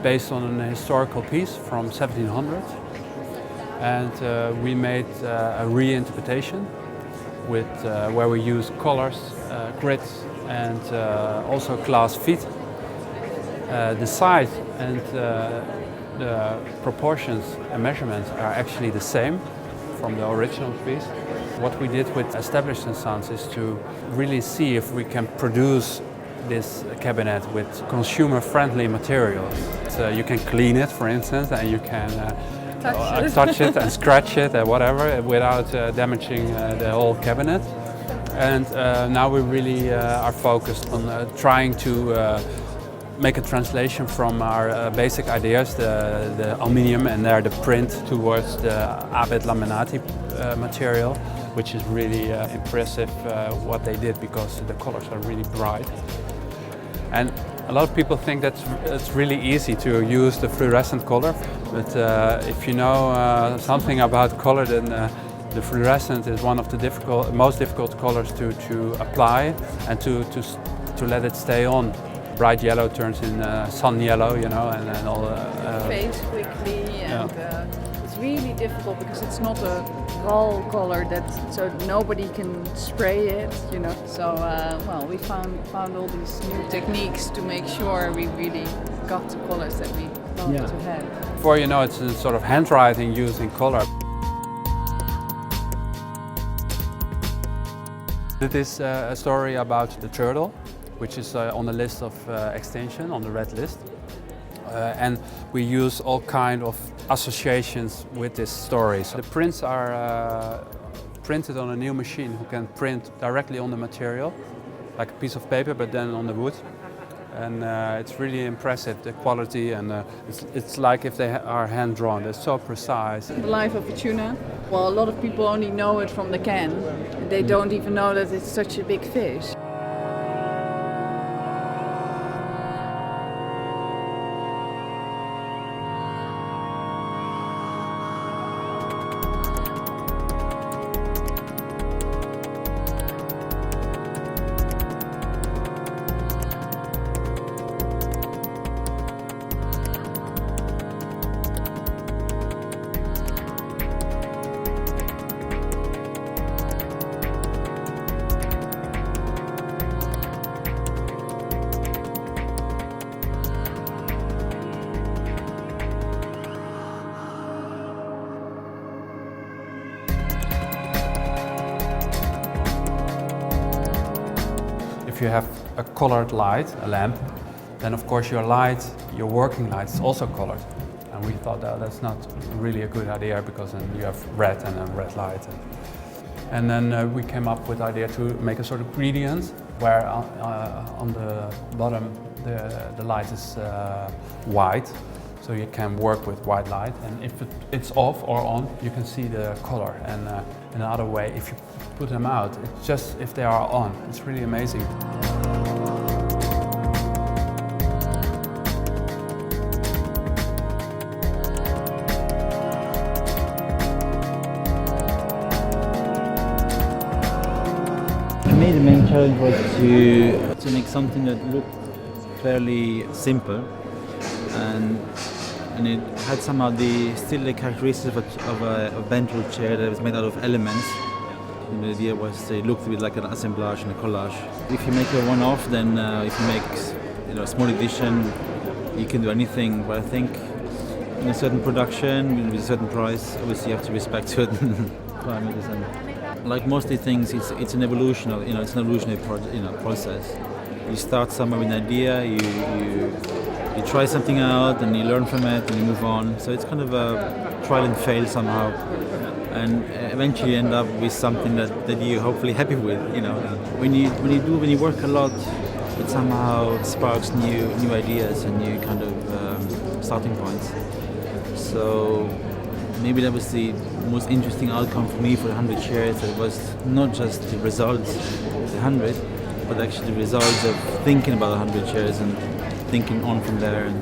based on a historical piece from 1700, and we made a reinterpretation with where we use colors, grids, and also glass feet. The size and the proportions and measurements are actually the same from the original piece. What we did with Established & Sons is to really see if we can produce this cabinet with consumer-friendly materials. So you can clean it, for instance, and you can touch it and scratch it and whatever without damaging the whole cabinet. And now we really are focused on trying to make a translation from our basic ideas, the aluminium and there the print, towards the abet laminati material, which is really impressive what they did, because the colors are really bright. And a lot of people think that it's really easy to use the fluorescent color, but if you know something about color, then the fluorescent is one of the most difficult colors to apply and to let it stay on. Bright yellow turns in sun yellow, you know, and all. Fades quickly, and it's really difficult because it's not a raw color so nobody can spray it, you know. So well, we found all these new techniques to make sure we really got the colors that we want to have. Before you know, it's a sort of handwriting using color. It is a story about the turtle, which is on the list of extinction, on the red list. And we use all kind of associations with this story. So the prints are printed on a new machine who can print directly on the material, like a piece of paper, but then on the wood. And it's really impressive, the quality, and it's like if they are hand-drawn. They're so precise. The life of a tuna, well, a lot of people only know it from the can. They don't even know that it's such a big fish. If you have a colored light, a lamp, then of course your working light is also colored. And we thought that's not really a good idea, because then you have red and a red light. And then we came up with the idea to make a sort of gradient where on the bottom the light is white, so you can work with white light. And if it's off or on, you can see the color. And in another way, if you put them out, it's just if they are on. It's really amazing. For me, the main challenge was to make something that looked fairly simple, and it had somehow still the characteristics of a bench chair that was made out of elements. And the idea was it looked a bit like an assemblage and a collage. If you make a one-off, then if you make a small edition, you can do anything. But I think in a certain production, with a certain price, obviously you have to respect certain parameters. And like most of the things, it's an evolutionary, it's an evolutionary process. You start somewhere with an idea, you try something out, and you learn from it, and you move on. So it's kind of a trial and fail somehow, and eventually end up with something that you're hopefully happy with. When you work a lot, it somehow sparks new ideas and new kind of starting points. So maybe that was the most interesting outcome for me for the 100 chairs. It was not just the results, the 100, but actually the results of thinking about 100 chairs and thinking on from there.